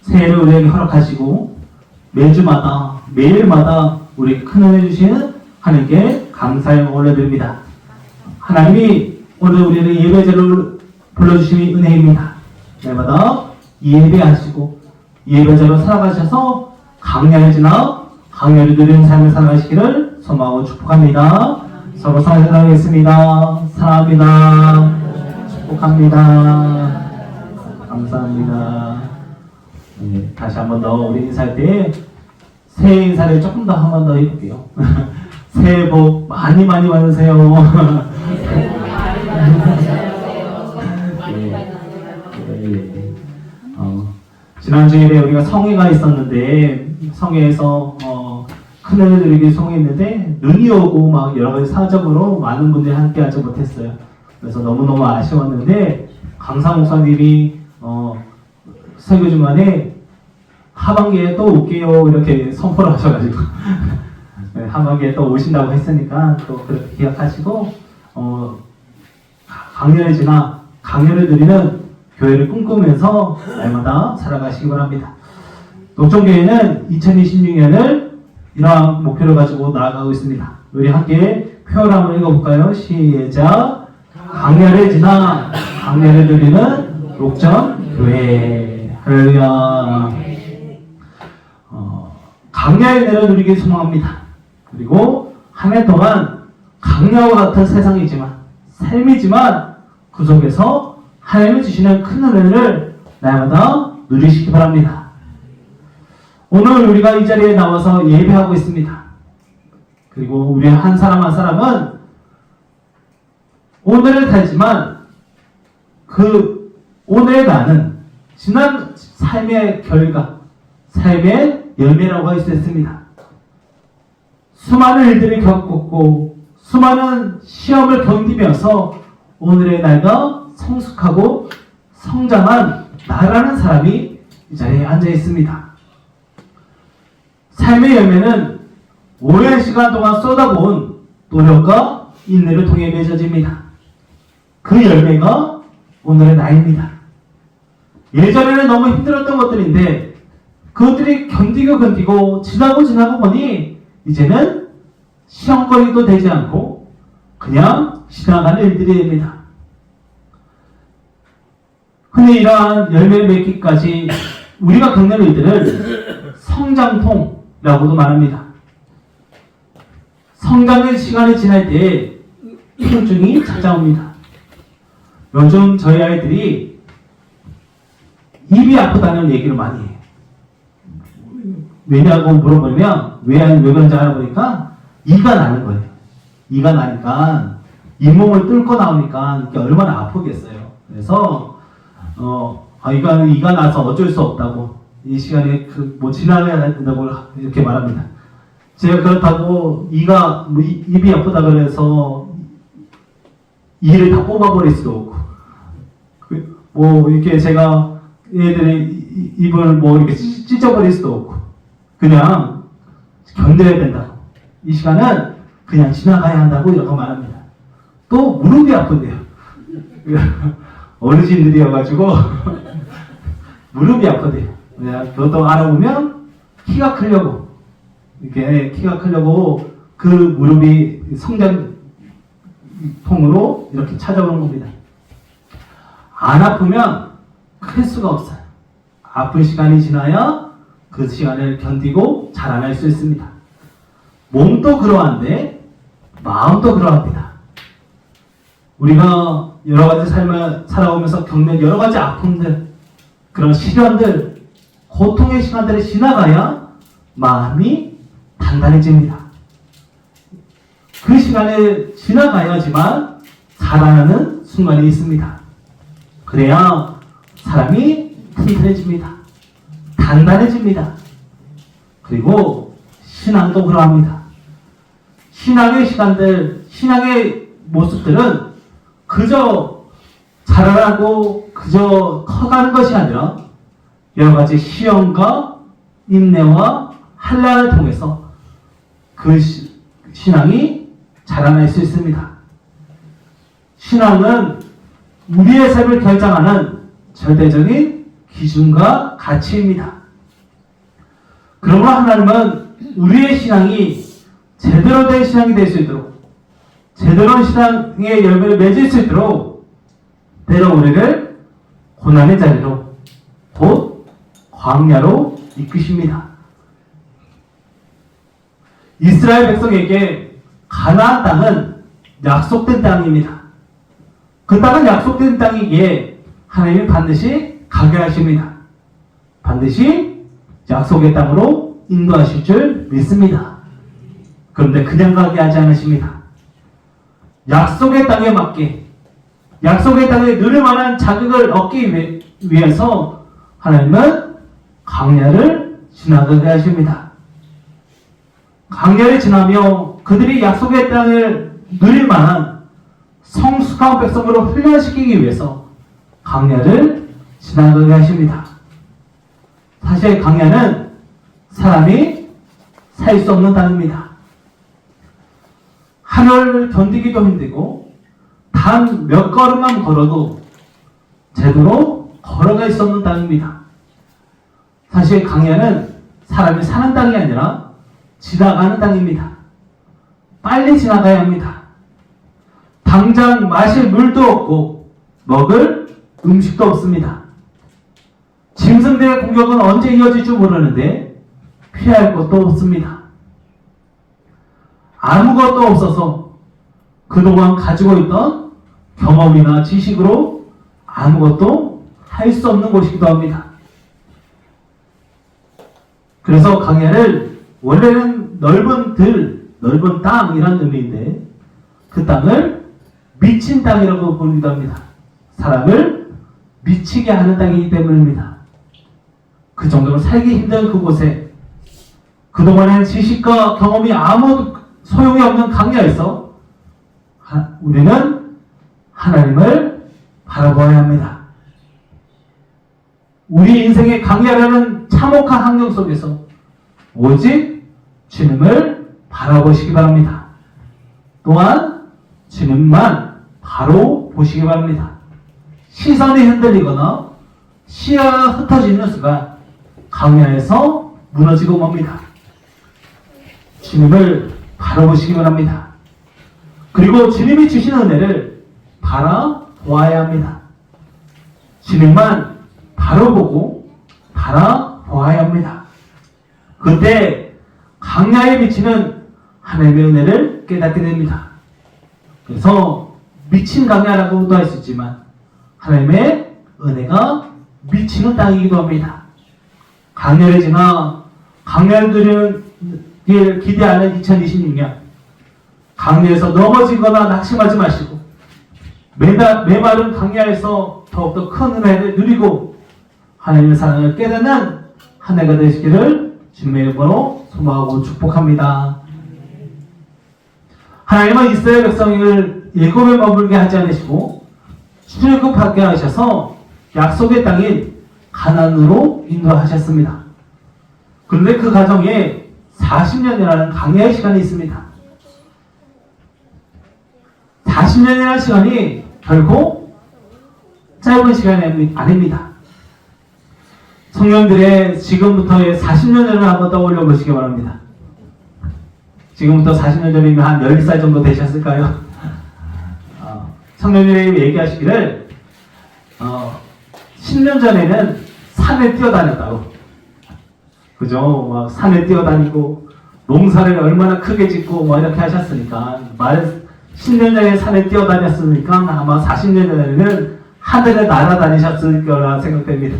새해를 우리에게 허락하시고 매주마다 매일마다 우리 큰 은혜 주시는 하나님께 감사의 올려드립니다. 하나님이 오늘 우리를 예배자로 불러주심이 은혜입니다. 날마다 예배하시고 예배자로 살아가셔서 강야를 지나 강야를 누리는 삶을 살아가시기를 소망하고 축복합니다. 서로 사랑하겠습니다. 사랑합니다. 축복합니다. 감사합니다. 네, 다시 한 번 더 우리 인사할 때 새해 인사를 조금 더 한 번 더 해볼게요. 새해 복 많이 많이 받으세요. 지난주에 우리가 성회가 있었는데 성회에서 큰 은혜를 드리기 성회했는데 눈이 오고 막 여러 가지 사정으로 많은 분들이 함께 하지 못했어요. 그래서 너무너무 아쉬웠는데 강사 목사님이 설교 중간에 하반기에 또 올게요 이렇게 선포를 하셔가지고 하반기에 또 오신다고 했으니까 또 그렇게 기억하시고 강연을 지나 강연을 드리는 교회를 꿈꾸면서 날마다 살아가시기 바랍니다. 녹종교회는 2026년을 이러한 목표를 가지고 나아가고 있습니다. 우리 함께 표를 한번 읽어볼까요? 시작. 강야를 지나 강야를 드리는 녹종교회. 할렐루야. 강야의 내를 누리길 소망합니다. 그리고 한 해 동안 강야와 같은 세상이지만 삶이지만 그 속에서 하나님이 주시는 큰 은혜를 날마다 누리시기 바랍니다. 오늘 우리가 이 자리에 나와서 예배하고 있습니다. 그리고 우리 한 사람 한 사람은 오늘을 살지만 그 오늘의 나는 지난 삶의 결과, 삶의 열매라고 할 수 있습니다. 수많은 일들을 겪었고 수많은 시험을 견디면서 오늘의 나가 성숙하고 성장한 나라는 사람이 이 자리에 앉아 있습니다. 삶의 열매는 오랜 시간 동안 쏟아부은 노력과 인내를 통해 맺어집니다. 그 열매가 오늘의 나입니다. 예전에는 너무 힘들었던 것들인데 그것들이 견디고 지나고 보니 이제는 시험거리도 되지 않고 그냥 지나가는 일들이 됩니다. 흔히 이러한 열매를 맺기까지 우리가 겪는 일들을 성장통이라고도 말합니다. 성장의 시간이 지날 때 후유증이 찾아옵니다. 요즘 저희 아이들이 입이 아프다는 얘기를 많이 해요. 왜냐고 물어보면 왜 그런지 알아보니까 이가 나는 거예요. 이가 나니까 잇몸을 뚫고 나오니까 얼마나 아프겠어요. 그래서 이가 나서 어쩔 수 없다고 이 시간에 지나가야 된다고 이렇게 말합니다. 제가 그렇다고 입이 아프다 그래서 이를 다 뽑아버릴 수도 없고 이렇게 제가 얘들의 입을 이렇게 찢어버릴 수도 없고 그냥 견뎌야 된다고 이 시간은 그냥 지나가야 한다고 이렇게 말합니다. 또 무릎이 아픈데요. 어르신들이어가지고 무릎이 아프대요. 그것도 알아보면 키가 크려고 그 무릎이 성장통으로 이렇게 찾아오는 겁니다. 안 아프면 클 수가 없어요. 아픈 시간이 지나야 그 시간을 견디고 자라날 수 있습니다. 몸도 그러한데 마음도 그러합니다. 우리가 여러 가지 삶을 살아오면서 겪는 여러 가지 아픔들, 그런 시련들, 고통의 시간들을 지나가야 마음이 단단해집니다. 그 시간을 지나가야지만 자라나는 순간이 있습니다. 그래야 사람이 튼튼해집니다. 단단해집니다. 그리고 신앙도 그러합니다. 신앙의 시간들, 신앙의 모습들은 그저 자라나고 그저 커가는 것이 아니라 여러 가지 시험과 인내와 한란을 통해서 그 신앙이 자라날 수 있습니다. 신앙은 우리의 삶을 결정하는 절대적인 기준과 가치입니다. 그러므로 하나님은 우리의 신앙이 제대로 된 신앙이 될 수 있도록, 제대로 된 신앙의 열매를 맺을 수 있도록 때로 우리를 고난의 자리로, 곧 광야로 이끄십니다. 이스라엘 백성에게 가나안 땅은 약속된 땅입니다. 그 땅은 약속된 땅이기에 하나님이 반드시 가게 하십니다. 반드시 약속의 땅으로 인도하실 줄 믿습니다. 그런데 그냥 가게 하지 않으십니다. 약속의 땅에 맞게, 약속의 땅에 누릴 만한 자격을 얻기 위해서 하나님은 광야를 지나가게 하십니다. 광야를 지나며 그들이 약속의 땅을 누릴 만한 성숙한 백성으로 훈련시키기 위해서 광야를 지나가게 하십니다. 사실 광야는 사람이 살 수 없는 땅입니다. 하늘을 견디기도 힘들고 단 몇 걸음만 걸어도 제대로 걸어갈 수 없는 땅입니다. 사실 광야는 사람이 사는 땅이 아니라 지나가는 땅입니다. 빨리 지나가야 합니다. 당장 마실 물도 없고 먹을 음식도 없습니다. 짐승들의 공격은 언제 이어질 줄 모르는데 피할 것도 없습니다. 아무것도 없어서 그동안 가지고 있던 경험이나 지식으로 아무것도 할 수 없는 곳이기도 합니다. 그래서 광야를 원래는 넓은 들, 넓은 땅이라는 의미인데 그 땅을 미친 땅이라고 부르기도 합니다. 사람을 미치게 하는 땅이기 때문입니다. 그 정도로 살기 힘든 그곳에 그동안의 지식과 경험이 아무 소용이 없는 광야에서 우리는 하나님을 바라보아야 합니다. 우리 인생의 광야라는 참혹한 환경 속에서 오직 주님을 바라보시기 바랍니다. 또한 주님만 바로 보시기 바랍니다. 시선이 흔들리거나 시야가 흩어지는 순간 광야에서 무너지고 맙니다. 주님을 바라보시기 바랍니다. 그리고 주님이 주신 은혜를 바라보아야 합니다. 주님만 바라보고 바라보아야 합니다. 그때 광야에 비치는 하나님의 은혜를 깨닫게 됩니다. 그래서 미친 광야라고도 할 수 있지만 하나님의 은혜가 미치는 땅이기도 합니다. 광야를 지나 광야를 누리는 길 기대하는 2026년 광야에서 넘어지거나 낙심하지 마시고 메마른 광야에서 더욱더 큰 은혜를 누리고 하나님의 사랑을 깨닫는 한 해가 되시기를 주님의 이름으로 소망하고 축복합니다. 하나님은 이스라엘 백성을 애굽에 머물게 하지 않으시고 출애굽하게 하셔서 약속의 땅인 가나안으로 인도하셨습니다. 그런데 그 과정에 40년이라는 광야의 시간이 있습니다. 40년이라는 시간이 결코 짧은 시간이 아닙니다. 청년들의 지금부터의 40년을 한번 떠올려 보시기 바랍니다. 지금부터 40년 전이면 한 10살 정도 되셨을까요? 청년들이 얘기하시기를 10년 전에는 산에 뛰어다녔다고. 그죠? 막 산에 뛰어다니고 농사를 얼마나 크게 짓고 뭐 이렇게 하셨으니까 10년 전에 산에 뛰어다녔으니까 아마 40년 전에는 하늘에 날아다니셨을 거라 생각됩니다.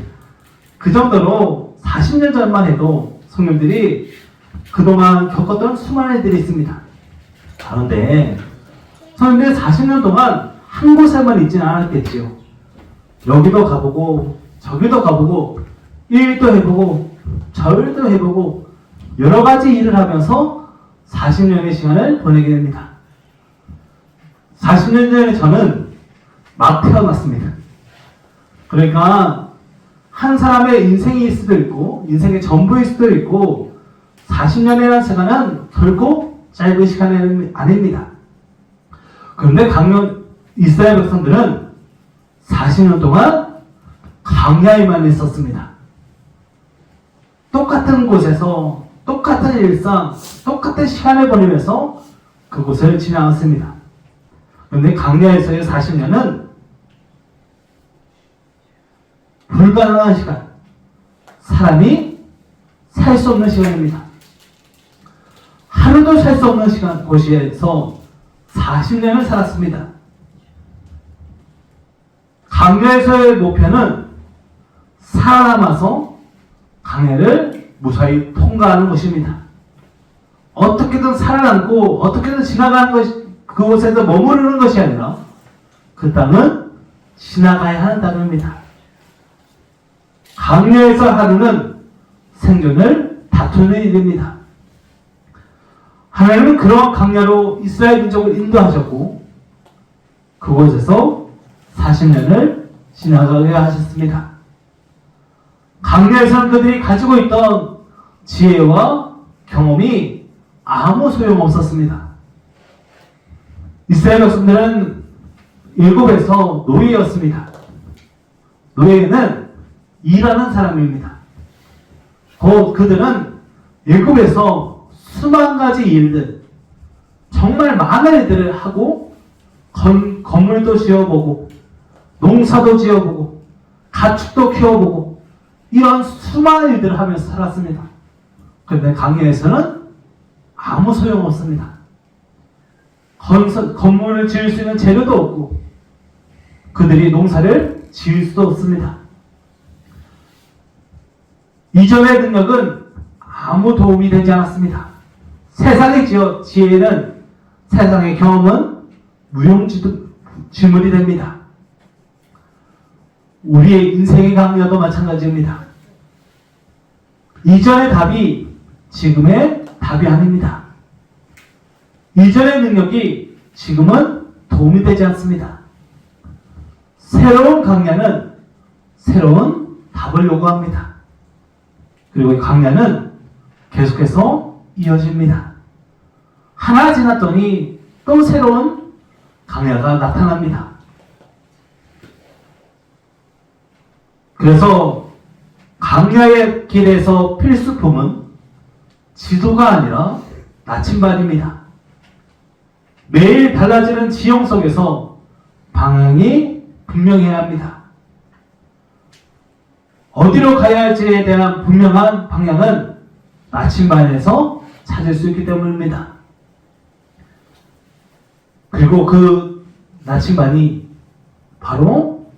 그 정도로 40년 전만 해도 성령들이 그동안 겪었던 수많은 일들이 있습니다. 그런데 성령들이 40년 동안 한 곳에만 있지는 않았겠지요. 여기도 가보고 저기도 가보고 일도 해보고 절도 해보고 여러 가지 일을 하면서 40년의 시간을 보내게 됩니다. 40년 전에 저는 막 태어났습니다. 그러니까 한 사람의 인생일 수도 있고 인생의 전부일 수도 있고 40년이라는 시간은 결코 짧은 시간이 아닙니다. 그런데 이스라엘 백성들은 40년 동안 광야에만 있었습니다. 똑같은 곳에서 똑같은 일상, 똑같은 시간을 보내면서 그곳을 지나갔습니다. 그런데 광야에서의 40년은 불가능한 시간, 사람이 살 수 없는 시간입니다. 하루도 살 수 없는 시간, 곳에서 40년을 살았습니다. 광야에서의 목표는 살아남아서 광야를 무사히 통과하는 것입니다. 어떻게든 살아남고 어떻게든 지나가는 것이, 그곳에서 머무르는 것이 아니라 그 땅은 지나가야 하는 땅입니다. 광야에서 하루는 생존을 다투는 일입니다. 하나님은 그런 광야로 이스라엘 민족을 인도하셨고 그곳에서 40년을 지나가게 하셨습니다. 광야에서는 그들이 가지고 있던 지혜와 경험이 아무 소용없었습니다. 이스라엘 백성들은 일곱에서 노예였습니다. 노예는 일하는 사람입니다. 곧 그들은 일곱에서 수만 가지 일들, 정말 많은 일들을 하고 건물도 지어보고 농사도 지어보고 가축도 키워보고 이런 수많은 일들을 하면서 살았습니다. 그런데 광야에서는 아무 소용없습니다. 건물을 지을 수 있는 재료도 없고 그들이 농사를 지을 수도 없습니다. 이전의 능력은 아무 도움이 되지 않았습니다. 세상의 지혜는, 세상의 경험은 무용지물이 됩니다. 우리의 인생의 강야도 마찬가지입니다. 이전의 답이 지금의 답이 아닙니다. 이전의 능력이 지금은 도움이 되지 않습니다. 새로운 강야는 새로운 답을 요구합니다. 그리고 이 강야는 계속해서 이어집니다. 하나 지났더니 또 새로운 강야가 나타납니다. 그래서 강야의 길에서 필수품은 지도가 아니라 나침반입니다. 매일 달라지는 지형 속에서 방향이 분명해야 합니다. 어디로 가야 할지에 대한 분명한 방향은 나침반에서 찾을 수 있기 때문입니다. 그리고 그 나침반이 바로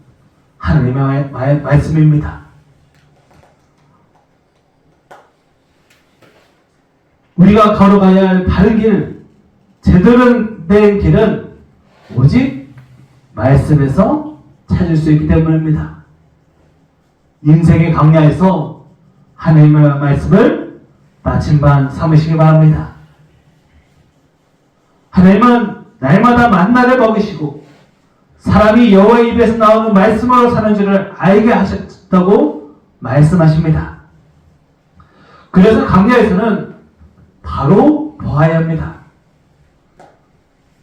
하나님의 말씀입니다. 우리가 걸어가야 할 바른 길, 제대로 된 길은 오직 말씀에서 찾을 수 있기 때문입니다. 인생의 강야에서 하나님의 말씀을 나침반 삼으시기 바랍니다. 하나님은 날마다 만나를 먹이시고 사람이 여호와의 입에서 나오는 말씀으로 사는 줄을 알게 하셨다고 말씀하십니다. 그래서 강야에서는 바로 보아야 합니다.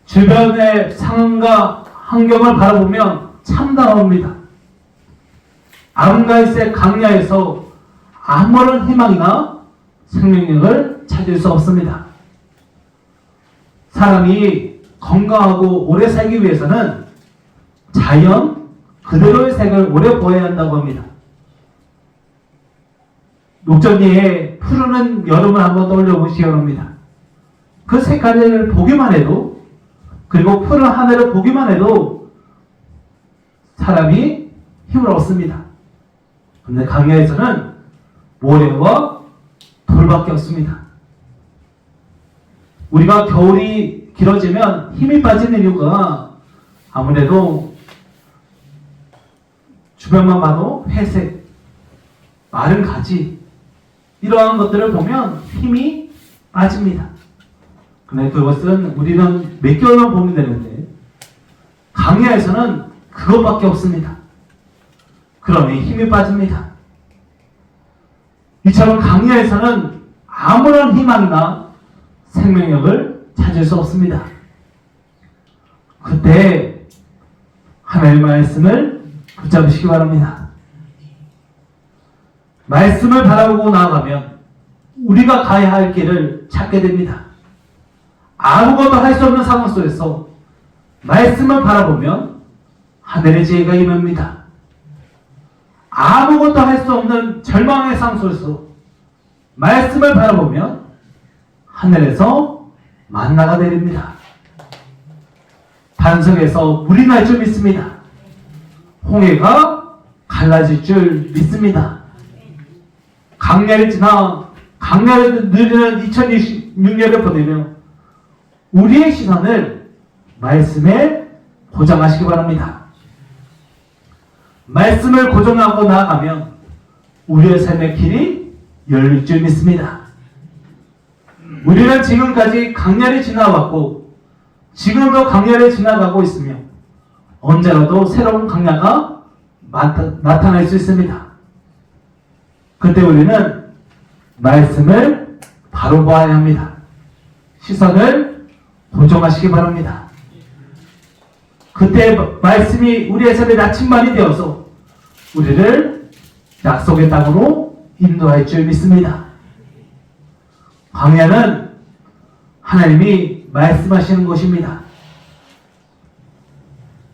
주변의 상황과 환경을 바라보면 참담합니다. 암갈색 강야에서 아무런 희망이나 생명력을 찾을 수 없습니다. 사람이 건강하고 오래 살기 위해서는 자연 그대로의 색을 오래 보아야 한다고 합니다. 녹전리에 푸르는 여름을 한번 떠올려 보시기 바랍니다. 그 색깔을 보기만 해도, 그리고 푸른 하늘을 보기만 해도 사람이 힘을 얻습니다. 그런데 강야에서는 모래와 돌밖에 없습니다. 우리가 겨울이 길어지면 힘이 빠지는 이유가 아무래도 주변만 봐도 회색, 마른 가지 이러한 것들을 보면 힘이 빠집니다. 근데 그것은 우리는 몇 개월만 보면 되는데 강야에서는 그것밖에 없습니다. 그러니 힘이 빠집니다. 이처럼 강야에서는 아무런 희망이나 생명력을 찾을 수 없습니다. 그때 하나님의 말씀을 붙잡으시기 바랍니다. 말씀을 바라보고 나아가면 우리가 가야 할 길을 찾게 됩니다. 아무것도 할 수 없는 상황 속에서 말씀을 바라보면 하늘의 지혜가 임합니다. 아무것도 할 수 없는 절망의 상황 속에서 말씀을 바라보면 하늘에서 만나가 내립니다. 반석에서 물이 날 줄 믿습니다. 홍해가 갈라질 줄 믿습니다. 강야를 지나 강야를 누리는 2026년을 보내며 우리의 시선을 말씀에 고정하시기 바랍니다. 말씀을 고정하고 나아가면 우리의 삶의 길이 열릴 줄 믿습니다. 우리는 지금까지 강야를 지나왔고 지금도 강야를 지나가고 있으며 언제라도 새로운 강야가 나타날 수 있습니다. 그때 우리는 말씀을 바로 보아야 합니다. 시선을 고정하시기 바랍니다. 그때 말씀이 우리의 삶의 나침반이 되어서 우리를 약속의 땅으로 인도할 줄 믿습니다. 광야는 하나님이 말씀하시는 곳입니다.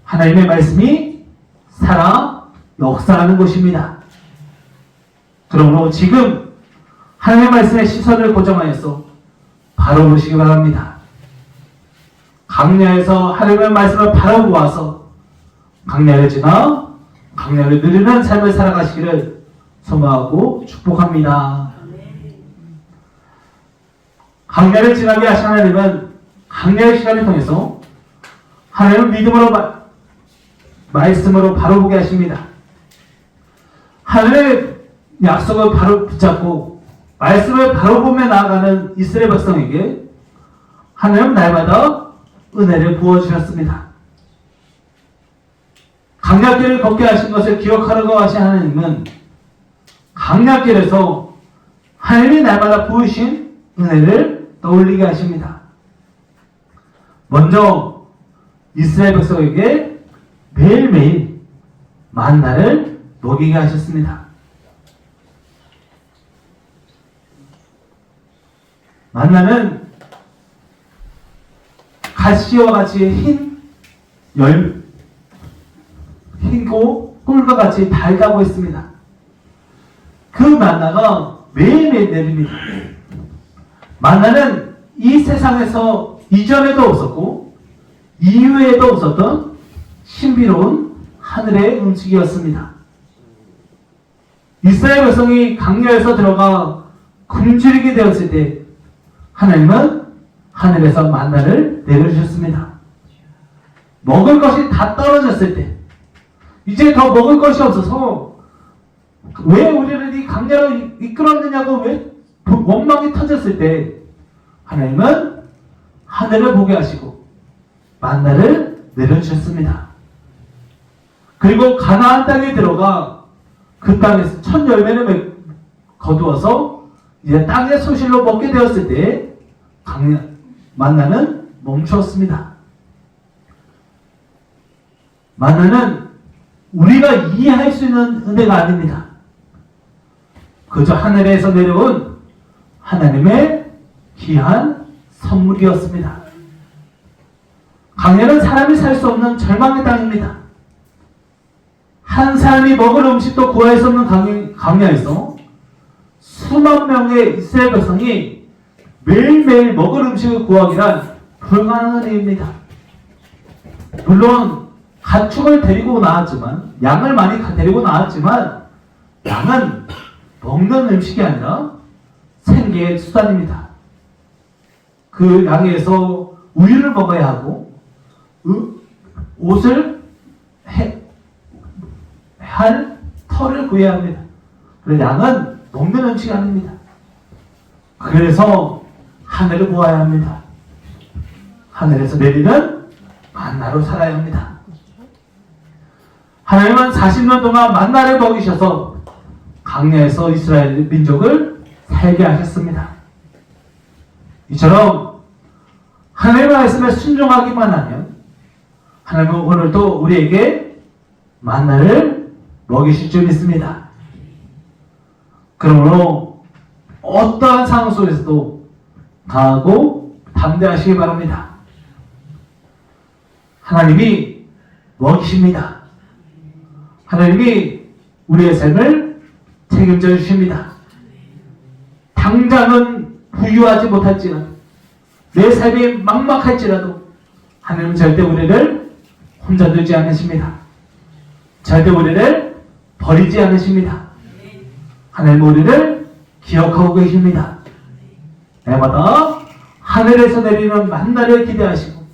하나님의 말씀이 살아 역사하는 곳입니다. 그러므로 지금 하나님의 말씀에 시선을 고정하여서 바로 보시기 바랍니다. 강야에서 하나님의 말씀을 바로 보아서 강야를 지나 강야를 누리는 삶을 살아가시기를 소망하고 축복합니다. 강야를 지나게 하신 하나님은 강야의 시간을 통해서 하나님을 믿음으로 말씀으로 바로 보게 하십니다. 하나님의 약속을 바로 붙잡고 말씀을 바로 보며 나아가는 이스라엘 백성에게 하나님은 날마다 은혜를 부어주셨습니다. 강약길을 걷게 하신 것을 기억하라고 하신 하나님은 강약길에서 하나님이 날마다 부으신 은혜를 떠올리게 하십니다. 먼저 이스라엘 백성에게 매일매일 만나를 먹이게 하셨습니다. 만나는 가시와 같이 흰고 꿀과 같이 달다고 했습니다. 그 만나가 매일매일 내립니다. 만나는 이 세상에서 이전에도 없었고 이후에도 없었던 신비로운 하늘의 음식이었습니다. 이스라엘 백성이 강야에서 들어가 굶주리게 되었을 때 하나님은 하늘에서 만나를 내려주셨습니다. 먹을 것이 다 떨어졌을 때 이제 더 먹을 것이 없어서 왜 우리를 이 강야로 이끌었느냐고 왜 원망이 터졌을 때 하나님은 하늘을 보게 하시고 만나를 내려주셨습니다. 그리고 가나안 땅에 들어가 그 땅에서 첫 열매를 거두어서 이제 땅의 소실로 먹게 되었을 때 만나는 멈추었습니다. 만나는 우리가 이해할 수 있는 은혜가 아닙니다. 그저 하늘에서 내려온 하나님의 귀한 선물이었습니다. 강야는 사람이 살 수 없는 절망의 땅입니다. 한 사람이 먹을 음식도 구할 수 없는 강야에서 수만 명의 이스라엘 백성이 매일매일 먹을 음식을 구하기란 불가능한 일입니다. 물론 가축을 데리고 나왔지만 양을 많이 데리고 나왔지만 양은 먹는 음식이 아니라 생계의 수단입니다. 그 양에서 우유를 먹어야 하고 옷을 할 털을 구해야 합니다. 그래서 양은 먹는 음식이 아닙니다. 그래서 하늘을 보아야 합니다. 하늘에서 내리는 만나로 살아야 합니다. 하나님은 40년 동안 만나를 먹이셔서 강야에서 이스라엘 민족을 살게 하셨습니다. 이처럼 하나님의 말씀에 순종하기만 하면 하나님은 오늘도 우리에게 만나를 먹이실 줄 믿습니다. 그러므로 어떠한 상황 속에서도 강하고 담대하시기 바랍니다. 하나님이 먹이십니다. 하나님이 우리의 삶을 책임져 주십니다. 당장은 부유하지 못할지라도, 내 삶이 막막할지라도 하나님은 절대 우리를 혼자 두지 않으십니다. 절대 우리를 버리지 않으십니다. 하나님은 우리를 기억하고 계십니다. 날마다 하늘에서 내리는 만나를 기대하시고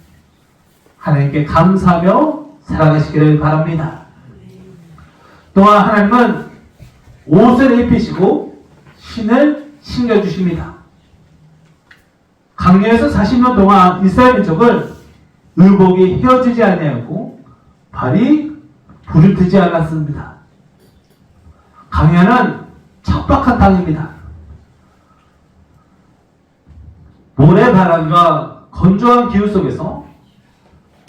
하나님께 감사하며 살아가시기를 바랍니다. 또한 하나님은 옷을 입히시고 신을 신겨주십니다. 강야에서 40년 동안 이스라엘 민족은 의복이 헤어지지 아니하였고 발이 부르트지 않았습니다. 강야는 척박한 땅입니다. 모래바람과 건조한 기후 속에서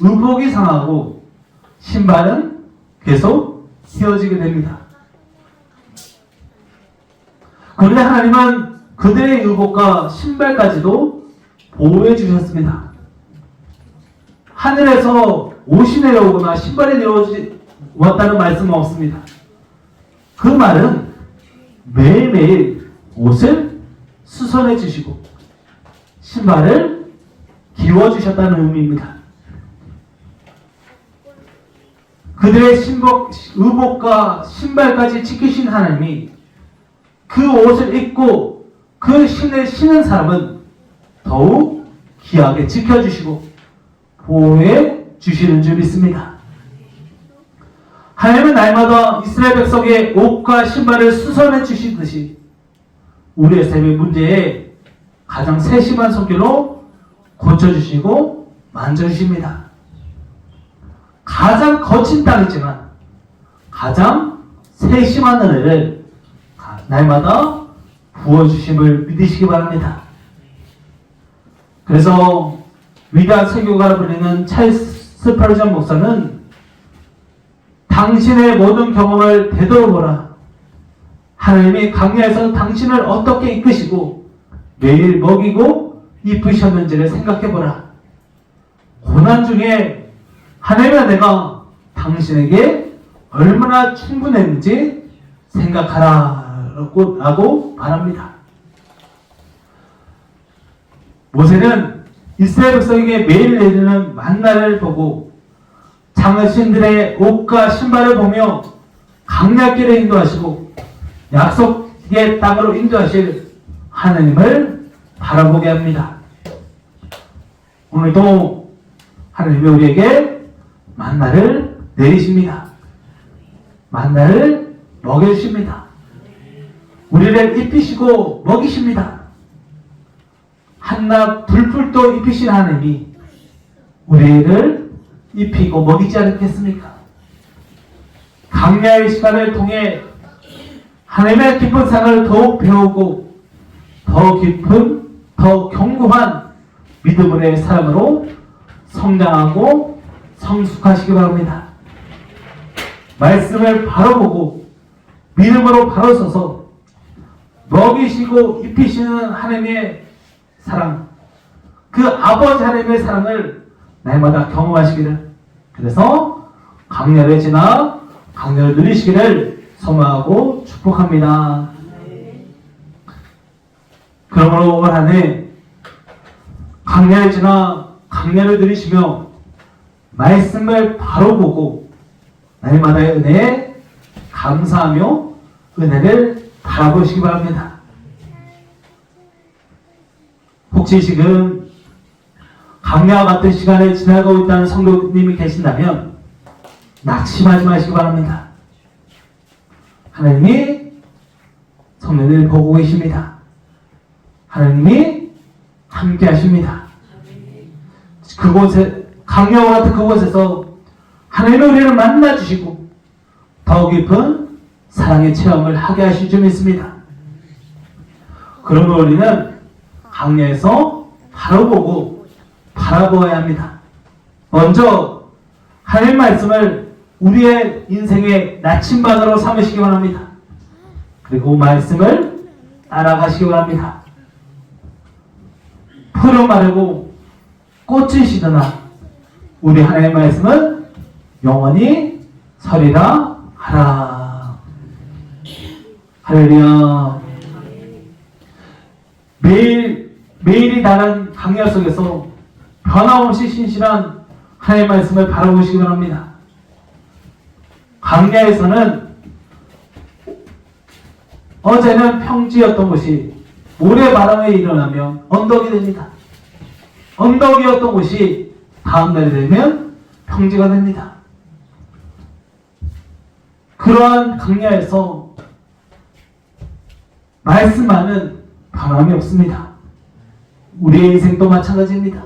의복이 상하고 신발은 계속 헤어지게 됩니다. 그런데 하나님은 그들의 의복과 신발까지도 보호해 주셨습니다. 하늘에서 옷이 내려오거나 신발이 내려왔다는 말씀은 없습니다. 그 말은 매일매일 옷을 수선해 주시고 신발을 기워 주셨다는 의미입니다. 그들의 의복과 신발까지 지키신 하나님이 그 옷을 입고 그 신을 신은 사람은 더욱 귀하게 지켜주시고 보호해 주시는 줄 믿습니다. 하나님은 날마다 이스라엘 백성의 옷과 신발을 수선해 주시듯이 우리의 삶의 문제에 가장 세심한 손길로 고쳐주시고 만져주십니다. 가장 거친 땅이지만 가장 세심한 은혜를 날마다 부어주심을 믿으시기 바랍니다. 그래서 위대한 설교가라 불리는 찰스 스펄전 목사는 당신의 모든 경험을 되돌아보라. 하나님이 강야에서 당신을 어떻게 이끄시고 매일 먹이고 이쁘셨는지를 생각해보라. 고난 중에 하나님의 내가 당신에게 얼마나 충분했는지 생각하라고 바랍니다. 모세는 이스라엘 백성에게 매일 내리는 만나를 보고 장신들의 옷과 신발을 보며 강약길에 인도하시고 약속의 땅으로 인도하실 하나님을 바라보게 합니다. 오늘도 하나님이 우리에게 만나를 내리십니다. 만나를 먹여주십니다. 우리를 입히시고 먹이십니다. 한낮 불풀도 입히신 하나님이 우리를 입히고 먹이지 않겠습니까? 강야의 시간을 통해 하나님의 깊은 사랑을 더욱 배우고 더 깊은, 더 견고한 믿음의 사람으로 성장하고 성숙하시기 바랍니다. 말씀을 바로 보고 믿음으로 바로 서서 먹이시고 입히시는 하나님의 사랑, 그 아버지 하나님의 사랑을 날마다 경험하시기를, 그래서 강야를 지나 강야를 누리시기를 소망하고 축복합니다. 그러므로 올 한 해 강야를 지나 강야를 누리시며 말씀을 바로 보고 날마다의 은혜에 감사하며 은혜를 바라보시기 바랍니다. 혹시 지금 강야와 같은 시간을 지나가고 있다는 성도님이 계신다면 낙심하지 마시기 바랍니다. 하나님이 성도님을 보고 계십니다. 하나님이 함께 하십니다. 그곳에, 강야와 같은 그곳에서 하나님의 우리를 만나주시고 더 깊은 사랑의 체험을 하게 하실 줄 믿습니다. 그러므로 우리는 강야에서 바로 보고 바라보아야 합니다. 먼저 하나님 말씀을 우리의 인생의 나침반으로 삼으시기 바랍니다. 그리고 말씀을 따라가시기 바랍니다. 풀은 마르고 꽃은 시드나 우리 하나님의 말씀은 영원히 서리라 하라. 할렐루야. 매일이 다른 강야 속에서 변함없이 신실한 하나님의 말씀을 바라보시기 바랍니다. 강야에서는 어제는 평지였던 곳이 모래바람에 일어나면 언덕이 됩니다. 언덕이었던 곳이 다음날이 되면 평지가 됩니다. 그러한 강야에서 말씀하는 변함이 없습니다. 우리의 인생도 마찬가지입니다.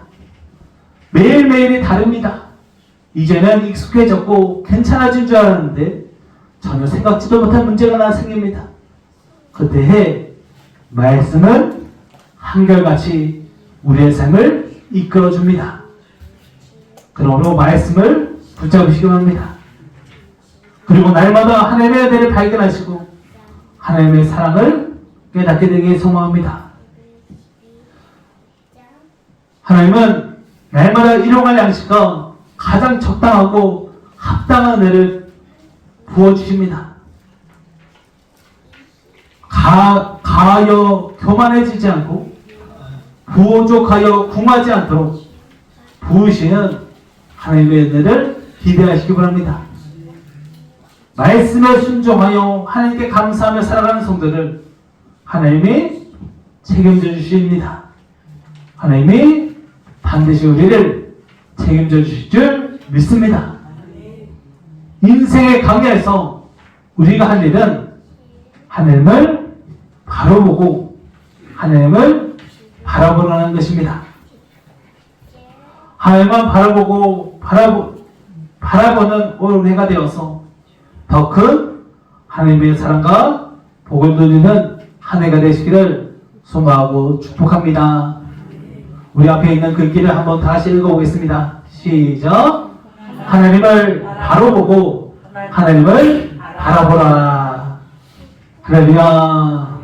매일매일이 다릅니다. 이제는 익숙해졌고 괜찮아진 줄 알았는데 전혀 생각지도 못한 문제가 하나 생깁니다. 그때에 말씀은 한결같이 우리의 삶을 이끌어줍니다. 그러므로 말씀을 붙잡으시기 바랍니다. 그리고 날마다 하나님의 은혜를 발견하시고 하나님의 사랑을 깨닫게 되길 소망합니다. 하나님은 날마다 일용할 양식과 가장 적당하고 합당한 은혜를 부어주십니다. 가하여 교만해지지 않고 부족하여 궁하지 않도록 부으시는 하나님의 은혜를 기대하시기 바랍니다. 말씀에 순종하여 하나님께 감사하며 살아가는 성도를 하나님이 책임져 주십니다. 하나님이 반드시 우리를 책임져 주실 줄 믿습니다. 인생의 강야에서 우리가 할 일은 하나님을 바로 보고 하나님을 바라보라는 것입니다. 하나님만 바라보고 바라보는 올해가 되어서 더 큰 하나님의 사랑과 복을 누리는 한 해가 되시기를 소망하고 축복합니다. 우리 앞에 있는 글귀를 한번 다시 읽어보겠습니다. 시작. 하나님을 바로 보고 하나님을 바라보라. 할렐루야.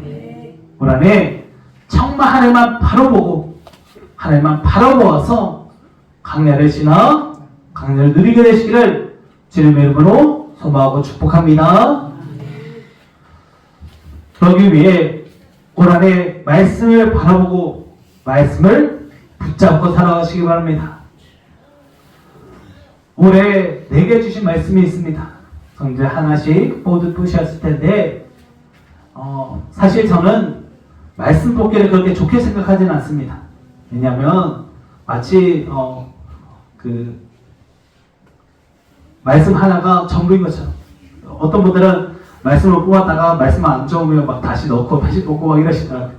올 한해 정말 하나님만 바로 보고 하나님만 바라보아서 강야를 지나 강야를 누리게 되시기를 주님의 이름으로 소망하고 축복합니다. 그러기 위해 올 한해 말씀을 바라보고 말씀을 붙잡고 살아가시기 바랍니다. 올해 내게 주신 말씀이 있습니다. 성질 하나씩 모두 보셨을 텐데 사실 저는 말씀 뽑기를 그렇게 좋게 생각하지는 않습니다. 왜냐하면 마치 말씀 하나가 전부인 것처럼 어떤 분들은 말씀을 뽑았다가 말씀 안 좋으면 막 다시 넣고 다시 뽑고 막 이러시더라고요.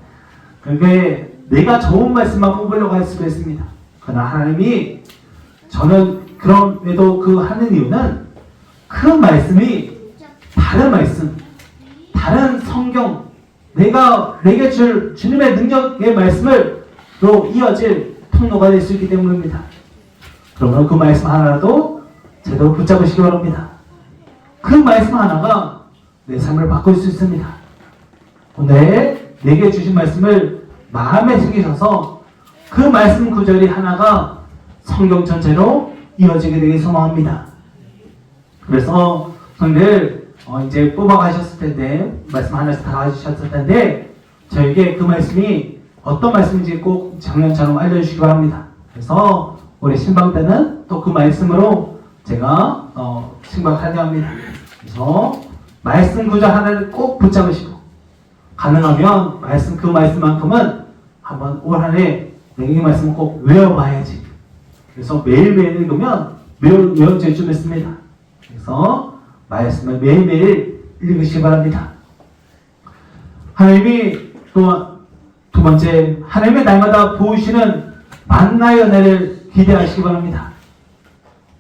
그게 내가 좋은 말씀만 뽑으려고 할 수도 있습니다. 그러나 하나님이 저는 그럼에도 그 하는 이유는 그 말씀이 다른 말씀, 다른 성경, 내게 줄 주님의 능력의 말씀으로 이어질 통로가 될 수 있기 때문입니다. 그러므로 그 말씀 하나라도 제대로 붙잡으시기 바랍니다. 그 말씀 하나가 내 삶을 바꿀 수 있습니다. 오늘 내게 주신 말씀을 마음에 새기셔서 그 말씀 구절이 하나가 성경 전체로 이어지게 되길 소망합니다. 그래서 성들 이제 뽑아가셨을 텐데 말씀 하나씩 다 가지셨을 텐데 저에게 그 말씀이 어떤 말씀인지 꼭 작년처럼 알려주시기 바랍니다. 그래서 올해 신방 때는 또 그 말씀으로 제가 신방하려 합니다. 그래서 말씀 구절 하나를 꼭 붙잡으시고 가능하면 그 말씀만큼은 한번 올 한해 내게 말씀을 꼭 외워봐야지. 그래서 매일매일 읽으면 외워질 줄 믿습니다. 그래서 말씀을 매일매일 읽으시기 바랍니다. 하나님이 또 두 번째, 하나님의 날마다 보이시는 만나의 은혜를 기대하시기 바랍니다.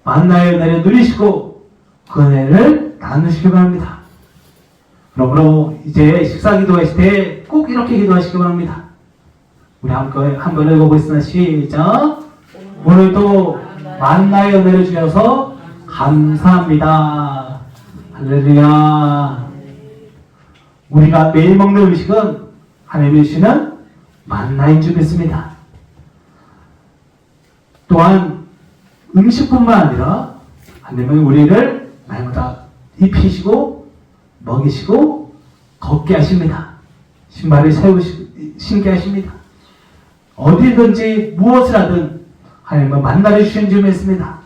만나의 은혜를 누리시고 그 은혜를 나누시기 바랍니다. 그러므로 이제 식사 기도하실 때 꼭 이렇게 기도하시기 바랍니다. 우리 한번 읽어보겠습니다. 시작. 오늘도 만나의 은혜를 주셔서 감사합니다. 할렐루야. 우리가 매일 먹는 음식은 하나님이 주시는 만나인 줄 믿습니다. 또한 음식뿐만 아니라 하나님은 우리를 날마다 입히시고 먹이시고 걷게 하십니다. 신발을 신게 하십니다. 어디든지 무엇을 하든 하나님은 만나를 주신 줄 믿습니다.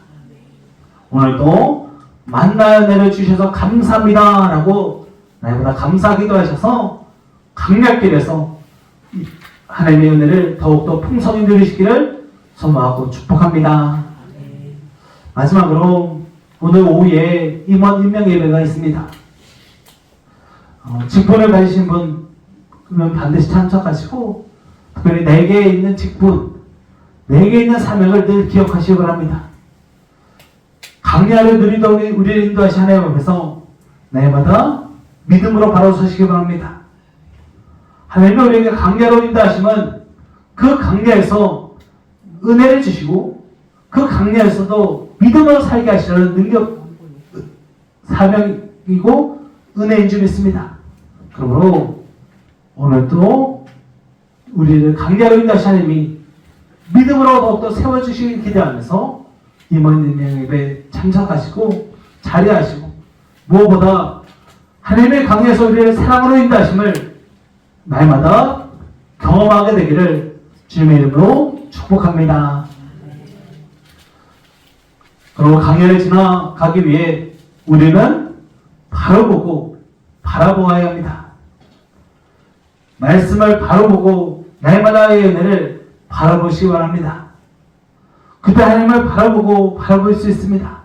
오늘도 만나 내려주셔서 감사합니다 라고 날마다 감사하기도 하셔서 강약길에서 하나님의 은혜를 더욱더 풍성히 누리시기를 소망하고 축복합니다. 마지막으로 오늘 오후에 임원 임명 예배가 있습니다. 직분을 가지신 분은 반드시 참석하시고 특별히 내게 있는 직분, 내게 있는 사명을 늘 기억하시기 바랍니다. 강야를 누리던 우리를 인도하신 하나님 앞에서 날마다 믿음으로 바로 서시기 바랍니다. 하나님이 우리에게 강야로 인도하시면 그 강야에서 은혜를 주시고 그 강야에서도 믿음으로 살게 하시려는 능력, 사명이고 은혜인 줄 믿습니다. 그러므로 오늘도 우리를 강야로 인도하신 하나님이 믿음으로 더욱더 세워주시길 기대하면서 임원 예배에 참석하시고 자리하시고 무엇보다 하나님의 강야에서 우리를 사랑으로 인도하심을 날마다 경험하게 되기를 주님의 이름으로 축복합니다. 그리고 강야를 지나가기 위해 우리는 바로 보고 바라보아야 합니다. 말씀을 바로 보고 날마다의 은혜를 바라보시기 바랍니다. 그때 하나님을 바라보고 바라볼 수 있습니다.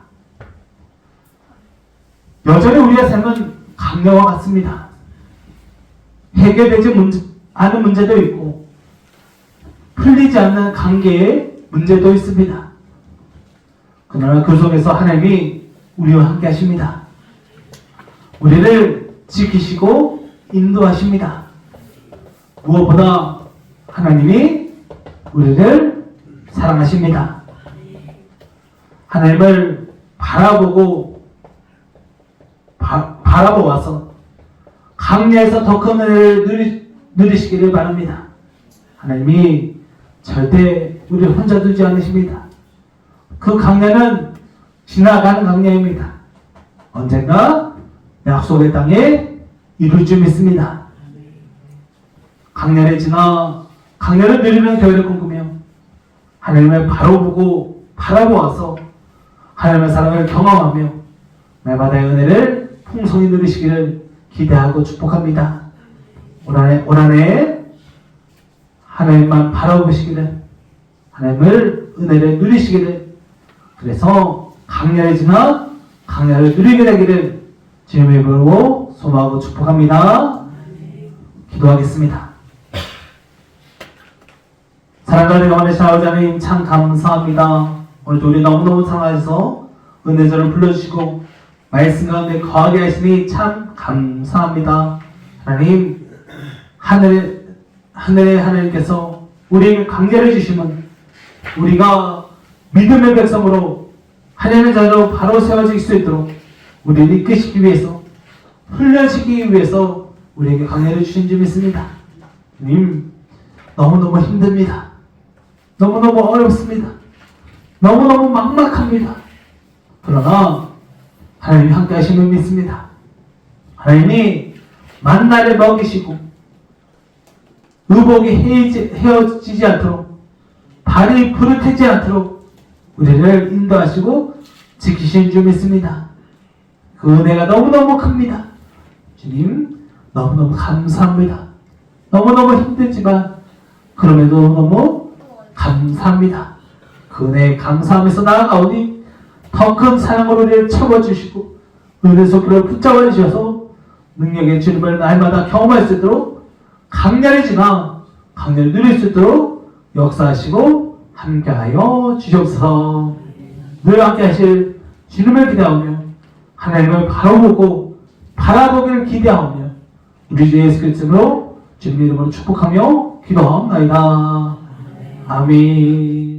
여전히 우리의 삶은 강야와 같습니다. 해결되지 않은 문제도 있고 풀리지 않는 관계의 문제도 있습니다. 그러나 그 속에서 하나님이 우리와 함께 하십니다. 우리를 지키시고 인도하십니다. 무엇보다 하나님이 우리를 사랑하십니다. 하나님을 바라보고 바라보아서 강야에서 더 큰 은혜를 누리시기를 바랍니다. 하나님이 절대 우리를 혼자 두지 않으십니다. 그 강야는 지나가는 강야입니다. 언젠가 약속의 땅에 이룰 줄 믿습니다. 강야를 지나 강야를 누리는 교회를 꿈꾸며 하나님을 바로 보고 바라보아서 하나님의 사랑을 경험하며 날마다의 은혜를 풍성히 누리시기를 기대하고 축복합니다. 올 한해 하나님만 바라보시기를, 하나님을 은혜를 누리시기를, 그래서 강야를 지나 강야를 누리게 되기를 주님의 이름으로 소망하고 축복합니다. 기도하겠습니다. 사랑하는 영원의 아버지 하나님, 참 감사합니다. 오늘도 우리 너무너무 사랑하셔서 은혜전을 불러주시고 말씀 가운데 거하게 하시니 참 감사합니다. 하나님, 하늘의 하나님께서 우리에게 강제를 주시면 우리가 믿음의 백성으로 하나님의 자녀로 바로 세워질 수 있도록 우리를 이끄시기 위해서, 훈련시키기 위해서 우리에게 강제를 주신 줄 믿습니다. 주님, 너무너무 힘듭니다. 너무너무 어렵습니다. 너무너무 막막합니다. 그러나 하나님이 함께 하시면 믿습니다. 하나님이 만나를 먹이시고 의복이 헤어지지 않도록, 발이 부르트지 않도록 우리를 인도하시고 지키신 줄 믿습니다. 그 은혜가 너무너무 큽니다. 주님, 너무너무 감사합니다. 너무너무 힘들지만 그럼에도 너무 감사합니다. 그 은혜에 감사하면서 나아가오니 더 큰 사랑으로 우리를 채워주시고 은혜 속으로 붙잡아 주셔서 능력의 주님을 날마다 경험할 수 있도록 강야를 지나 강야를 누릴 수 있도록 역사하시고 함께하여 주시옵소서. 늘 함께하실 주님을 기대하며 하나님을 바라보고 바라보기를 기대하며 우리 주 예수 그리스도로 주님의 이름으로 축복하며 기도하옵나이다. 아멘.